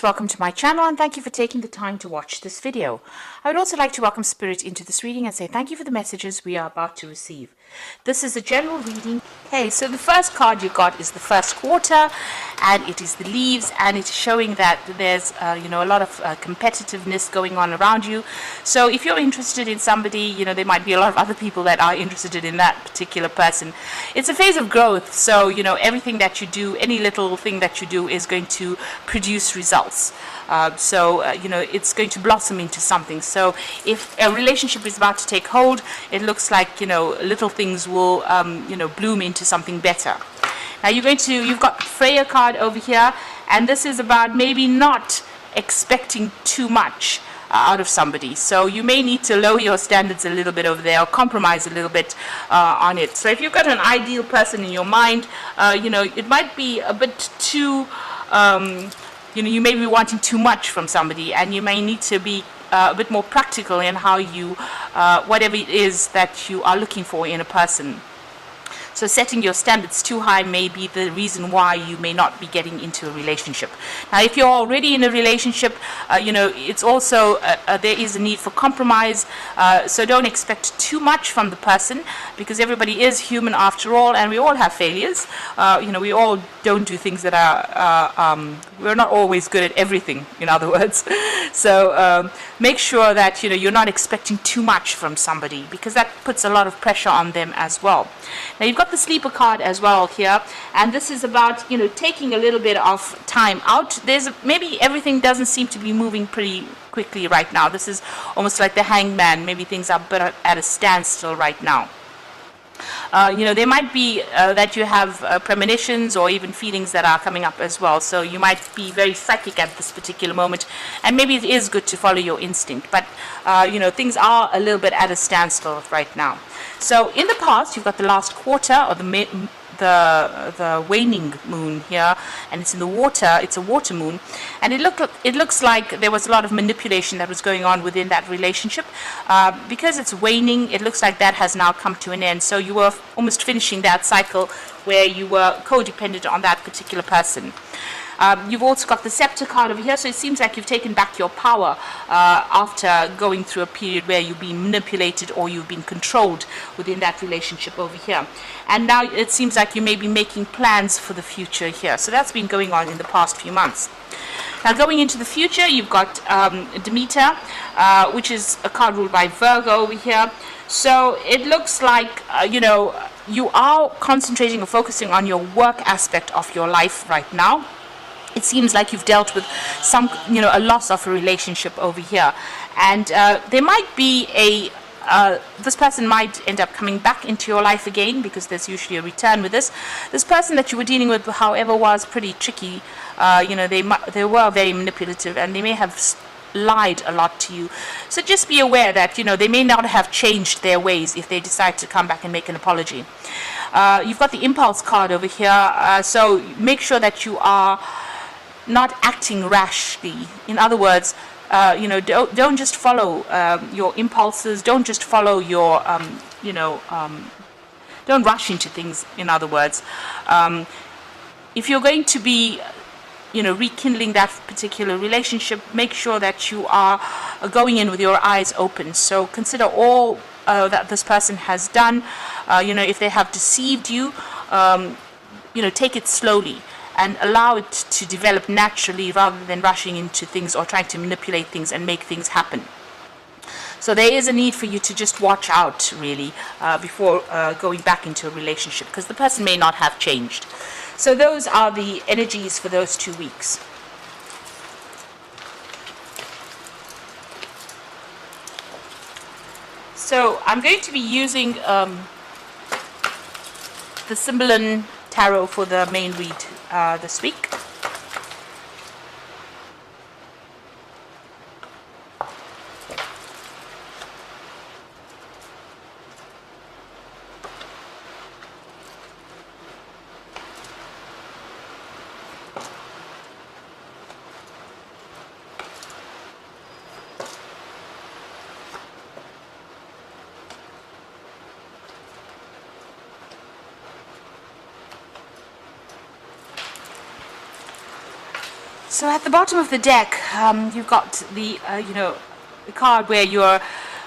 Welcome to my channel and thank you for taking the time to watch this video. I would also like to welcome Spirit into this reading and say thank you for the messages we are about to receive. This is a general reading. Okay, so the first card you got is the first quarter, and it is the leaves, and it's showing that there's a lot of competitiveness going on around you. So if you're interested in somebody, there might be a lot of other people that are interested in that particular person. It's a phase of growth, so everything that you do, any little thing that you do is going to produce results. It's going to blossom into something. So if a relationship is about to take hold, it looks like little things will bloom into something better. Now you've got Freya card over here, and this is about maybe not expecting too much out of somebody. So you may need to lower your standards a little bit over there, or compromise a little bit on it. So if you've got an ideal person in your mind, it might be a bit too you may be wanting too much from somebody, and you may need to be a bit more practical in how you whatever it is that you are looking for in a person. So setting your standards too high may be the reason why you may not be getting into a relationship. Now, if you're already in a relationship, it's also there is a need for compromise. So don't expect too much from the person, because everybody is human after all, and we all have failures. We all don't do things that are we're not always good at everything, in other words. So make sure that you're not expecting too much from somebody, because that puts a lot of pressure on them as well. Now you've got the sleeper card as well here, and this is about taking a little bit of time out. Maybe everything doesn't seem to be moving pretty quickly right now. This is almost like the hangman. Maybe things are better at a standstill right now. There might be that you have premonitions or even feelings that are coming up as well. So you might be very psychic at this particular moment, and maybe it is good to follow your instinct. But things are a little bit at a standstill right now. So in the past, you've got the last quarter, or the waning moon here, and it's in the water. It's a water moon, and it looks like there was a lot of manipulation that was going on within that relationship. Because it's waning, it looks like that has now come to an end. So you were almost finishing that cycle where you were codependent on that particular person. You've also got the scepter card over here, so it seems like you've taken back your power after going through a period where you've been manipulated or you've been controlled within that relationship over here. And now it seems like you may be making plans for the future here. So that's been going on in the past few months. Now going into the future, you've got Demeter, which is a card ruled by Virgo over here. So it looks like, you are concentrating or focusing on your work aspect of your life right now. It seems like you've dealt with a loss of a relationship over here, and there might be this person might end up coming back into your life again, because there's usually a return with this. This person that you were dealing with, however, was pretty tricky. They were very manipulative, and they may have lied a lot to you. So just be aware that they may not have changed their ways if they decide to come back and make an apology. You've got the impulse card over here, so make sure that you are not acting rashly. In other words, don't just follow your impulses. Don't just follow your don't rush into things. In other words, if you're going to be rekindling that particular relationship, make sure that you are going in with your eyes open. So consider all that this person has done. If they have deceived you, take it slowly and allow it to develop naturally, rather than rushing into things or trying to manipulate things and make things happen. So there is a need for you to just watch out, really, before going back into a relationship, because the person may not have changed. So those are the energies for those 2 weeks. So I'm going to be using the Cymbeline Tarot for the main read this week. So at the bottom of the deck, you've got the, the card where you're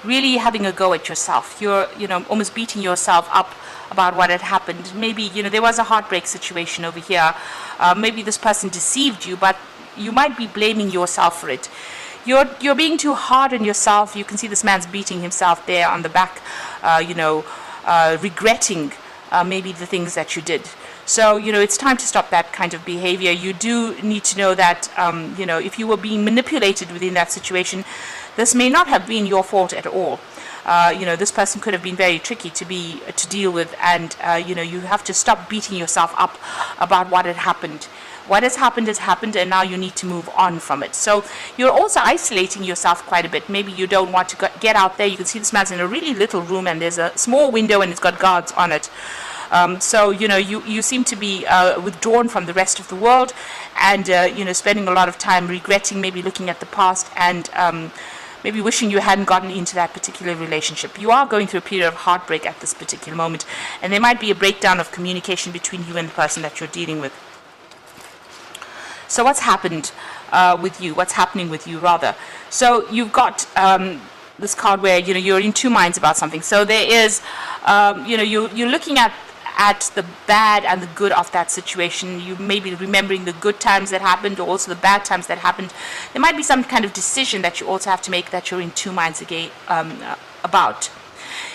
really having a go at yourself. You're, almost beating yourself up about what had happened. Maybe, there was a heartbreak situation over here. Maybe this person deceived you, but you might be blaming yourself for it. You're being too hard on yourself. You can see this man's beating himself there on the back, regretting maybe the things that you did. So, it's time to stop that kind of behavior. You do need to know that, if you were being manipulated within that situation, this may not have been your fault at all. This person could have been very tricky to deal with, and, you have to stop beating yourself up about what had happened. What has happened, and now you need to move on from it. So you're also isolating yourself quite a bit. Maybe you don't want to get out there. You can see this man's in a really little room, and there's a small window, and it's got guards on it. So, you seem to be withdrawn from the rest of the world, and, spending a lot of time regretting, maybe looking at the past, and maybe wishing you hadn't gotten into that particular relationship. You are going through a period of heartbreak at this particular moment, and there might be a breakdown of communication between you and the person that you're dealing with. So what's happened with you? What's happening with you, rather? So you've got this card where, you're in two minds about something. So there is, you're looking at the bad and the good of that situation. You may be remembering the good times that happened, or also the bad times that happened. There might be some kind of decision that you also have to make that you're in two minds again about.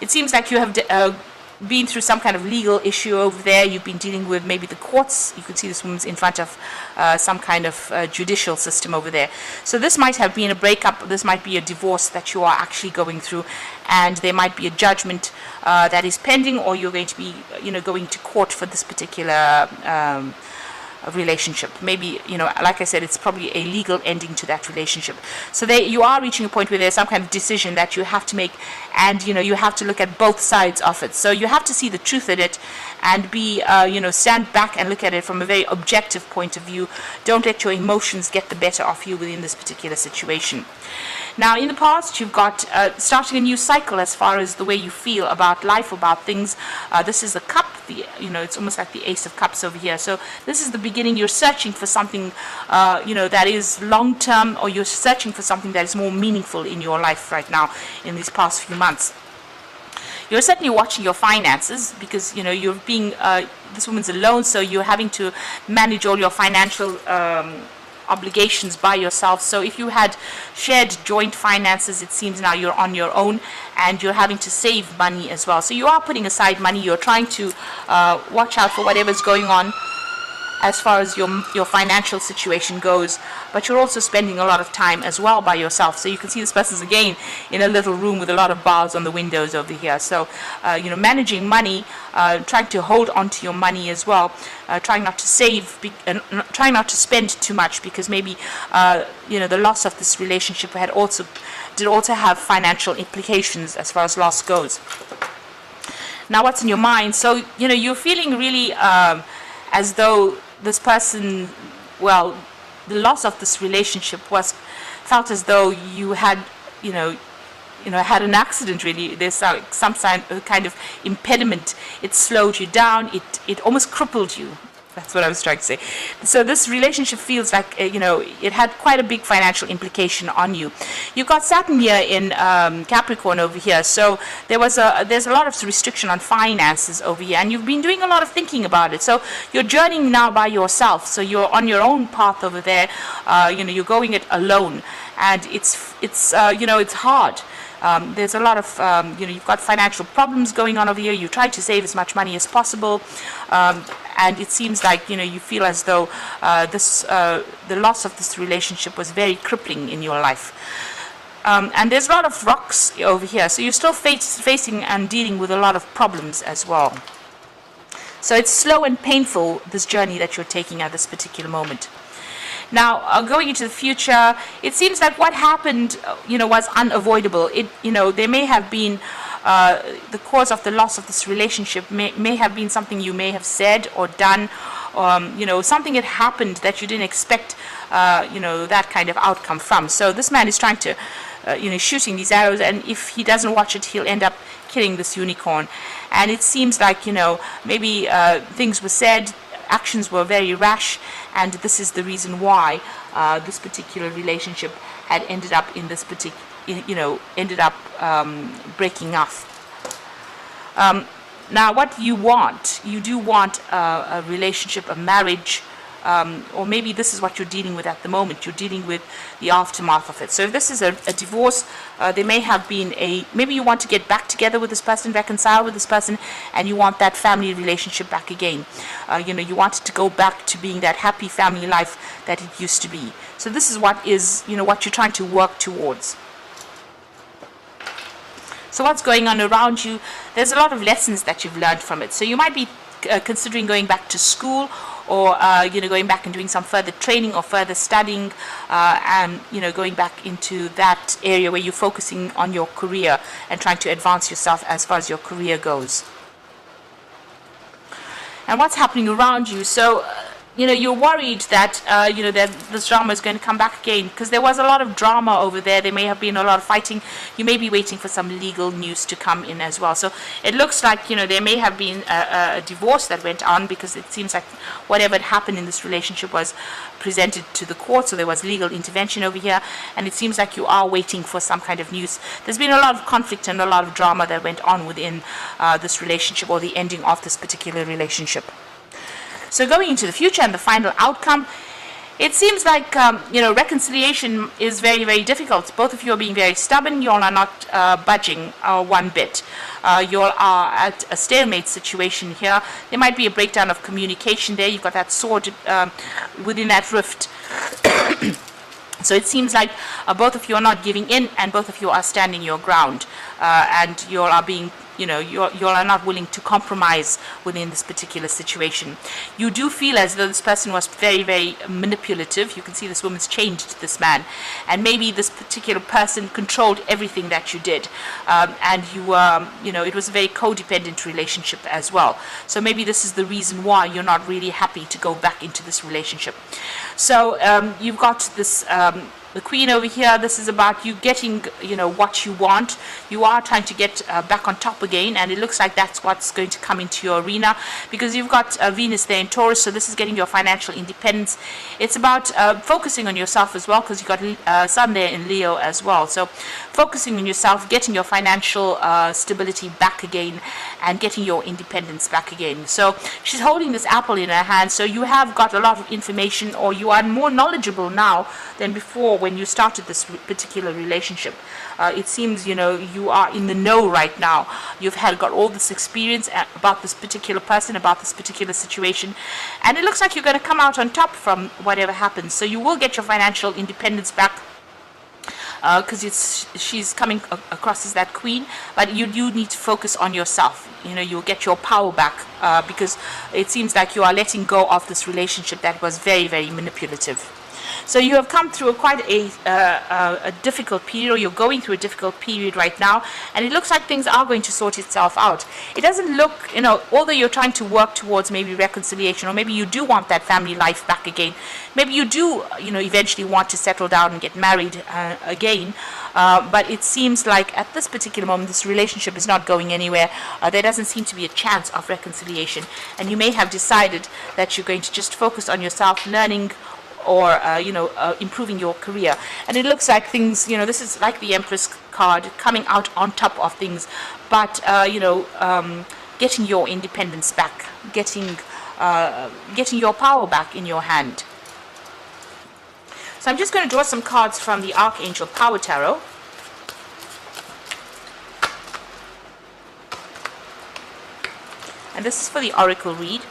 It seems like you have been through some kind of legal issue over there. You've been dealing with maybe the courts. You can see this woman's in front of some kind of judicial system over there. So this might have been a breakup. This might be a divorce that you are actually going through, and there might be a judgment that is pending, or you're going to be, going to court for this particular relationship. Maybe, like I said, it's probably a legal ending to that relationship. So you are reaching a point where there's some kind of decision that you have to make, and you have to look at both sides of it. So you have to see the truth in it, and be stand back and look at it from a very objective point of view. Don't let your emotions get the better of you within this particular situation. Now, in the past, you've got starting a new cycle as far as the way you feel about life, about things. This is the cup. It's almost like the Ace of Cups over here. So this is the beginning. You're searching for something, that is long-term, or you're searching for something that is more meaningful in your life right now in these past few months. You're certainly watching your finances, because, you're being, this woman's alone, so you're having to manage all your financial obligations by yourself. So if you had shared joint finances, it seems now you're on your own, and you're having to save money as well. So you are putting aside money. You're trying to watch out for whatever's going on as far as your financial situation goes, but you're also spending a lot of time as well by yourself. So you can see this person's again in a little room with a lot of bars on the windows over here. So managing money, trying to hold on to your money as well, trying not to save, trying not to spend too much, because maybe the loss of this relationship did also have financial implications as far as loss goes. Now, what's in your mind? So you're feeling really as though this person, well, the loss of this relationship felt as though you had, had an accident. Really, there's some kind of impediment. It slowed you down. It almost crippled you. That's what I was trying to say. So this relationship feels like, it had quite a big financial implication on you. You've got Saturn here in Capricorn over here. So there's a lot of restriction on finances over here, and you've been doing a lot of thinking about it. So you're journeying now by yourself. So you're on your own path over there. You're going it alone, and it's hard. There's a lot of, you've got financial problems going on over here. You try to save as much money as possible, and it seems like, you feel as though the loss of this relationship was very crippling in your life. And there's a lot of rocks over here, so you're still facing and dealing with a lot of problems as well. So it's slow and painful, this journey that you're taking at this particular moment. Now, going into the future, it seems like what happened, was unavoidable. There may have been the cause of the loss of this relationship may have been something you may have said or done. Something had happened that you didn't expect, that kind of outcome from. So this man is trying to, shooting these arrows, and if he doesn't watch it, he'll end up killing this unicorn. And it seems like, maybe things were said, actions were very rash, and this is the reason why this particular relationship had ended up in this particular, ended up breaking off. Now, what you do want a relationship, a marriage, or maybe this is what you're dealing with at the moment. You're dealing with the aftermath of it. So if this is a divorce, there may have been maybe you want to get back together with this person, reconcile with this person, and you want that family relationship back again. You want it to go back to being that happy family life that it used to be. So this is what you're trying to work towards. So what's going on around you? There's a lot of lessons that you've learned from it. So you might be considering going back to school, or going back and doing some further training or further studying, and going back into that area where you're focusing on your career and trying to advance yourself as far as your career goes. And what's happening around you? So you're worried that that this drama is going to come back again, because there was a lot of drama over there. There may have been a lot of fighting. You may be waiting for some legal news to come in as well. So it looks like there may have been a divorce that went on, because it seems like whatever had happened in this relationship was presented to the court. So there was legal intervention over here, and it seems like you are waiting for some kind of news. There's been a lot of conflict and a lot of drama that went on within this relationship, or the ending of this particular relationship. So going into the future and the final outcome, it seems like reconciliation is very, very difficult. Both of you are being very stubborn. You all are not budging one bit. You all are at a stalemate situation here. There might be a breakdown of communication there. You've got that sword within that rift. So it seems like both of you are not giving in, and both of you are standing your ground, and you all are being you all are not willing to compromise within this particular situation. You do feel as though this person was very, very manipulative. You can see this woman's changed this man, and maybe this particular person controlled everything that you did, and it was a very codependent relationship as well. So maybe this is the reason why you're not really happy to go back into this relationship. So you've got this the Queen over here. This is about you getting what you want. You are trying to get back on top again, and it looks like that's what's going to come into your arena, because you've got Venus there in Taurus. So this is getting your financial independence. It's about focusing on yourself as well, because you've got Sun there in Leo as well. So focusing on yourself, getting your financial stability back again, and getting your independence back again. So she's holding this apple in her hand. So you have got a lot of information, or you are more knowledgeable now than before when you started this particular relationship. It seems you are in the know right now. You've got all this experience about this particular person, about this particular situation, and it looks like you're going to come out on top from whatever happens. So you will get your financial independence back, because she's coming across as that queen, but you do need to focus on yourself. You'll get your power back, because it seems like you are letting go of this relationship that was very, very manipulative. So you have come through quite a difficult period, or you're going through a difficult period right now, and it looks like things are going to sort itself out. It doesn't look, although you're trying to work towards maybe reconciliation, or maybe you do want that family life back again, maybe you do, eventually want to settle down and get married again, but it seems like at this particular moment, this relationship is not going anywhere. There doesn't seem to be a chance of reconciliation, and you may have decided that you're going to just focus on yourself, learning, or improving your career. And it looks like things, this is like the Empress card, coming out on top of things, but getting your independence back, getting your power back in your hand. So I'm just going to draw some cards from the Archangel Power Tarot. And this is for the Oracle read.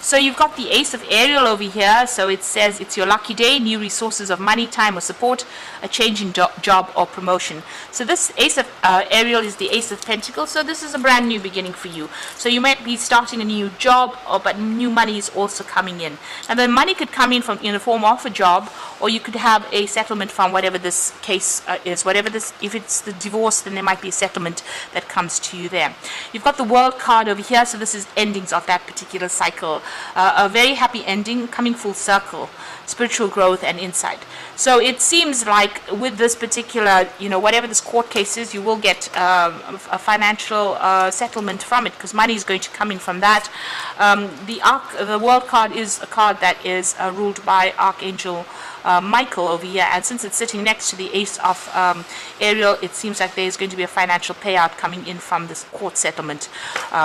So you've got the Ace of Ariel over here. So it says it's your lucky day, new resources of money, time, or support, a change in job or promotion. So this Ace of Ariel is the Ace of Pentacles. So this is a brand new beginning for you. So you might be starting a new job, but new money is also coming in. And the money could come in in the form of a job, or you could have a settlement from whatever this case is. If it's the divorce, then there might be a settlement that comes to you there. You've got the World card over here. So this is endings of that particular cycle. A very happy ending, coming full circle, spiritual growth and insight. So it seems like with this particular, whatever this court case is, you will get a financial settlement from it, because money is going to come in from that. The World card is a card that is ruled by Archangel Michael over here, and since it's sitting next to the ace of Ariel, it seems like there's going to be a financial payout coming in from this court settlement.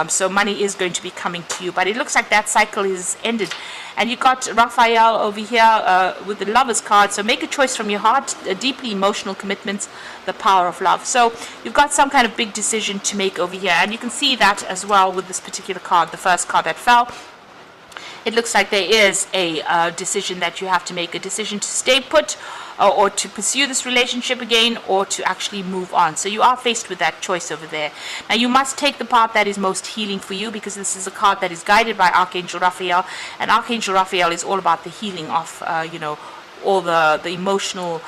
So money is going to be coming to you, but it looks like that cycle is ended. And you got Raphael over here with the Lovers card. So make a choice from your heart, deeply emotional commitments, the power of love. So you've got some kind of big decision to make over here, and you can see that as well with this particular card, the first card that fell. It looks like there is a decision that you have to make, a decision to stay put or to pursue this relationship again, or to actually move on. So you are faced with that choice over there. Now you must take the path that is most healing for you, because this is a card that is guided by Archangel Raphael, and Archangel Raphael is all about the healing of, all the emotional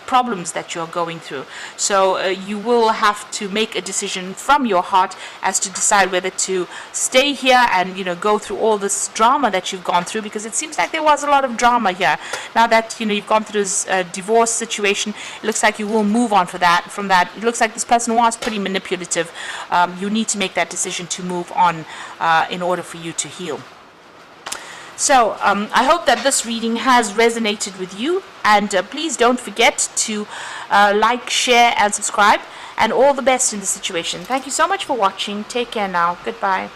problems that you're going through. So you will have to make a decision from your heart as to decide whether to stay here and go through all this drama that you've gone through, because it seems like there was a lot of drama here. Now that you've gone through this divorce situation, it looks like you will move on from that. It looks like this person was pretty manipulative. You need to make that decision to move on in order for you to heal. So I hope that this reading has resonated with you, and please don't forget to like, share and subscribe, and all the best in the situation. Thank you so much for watching. Take care now. Goodbye.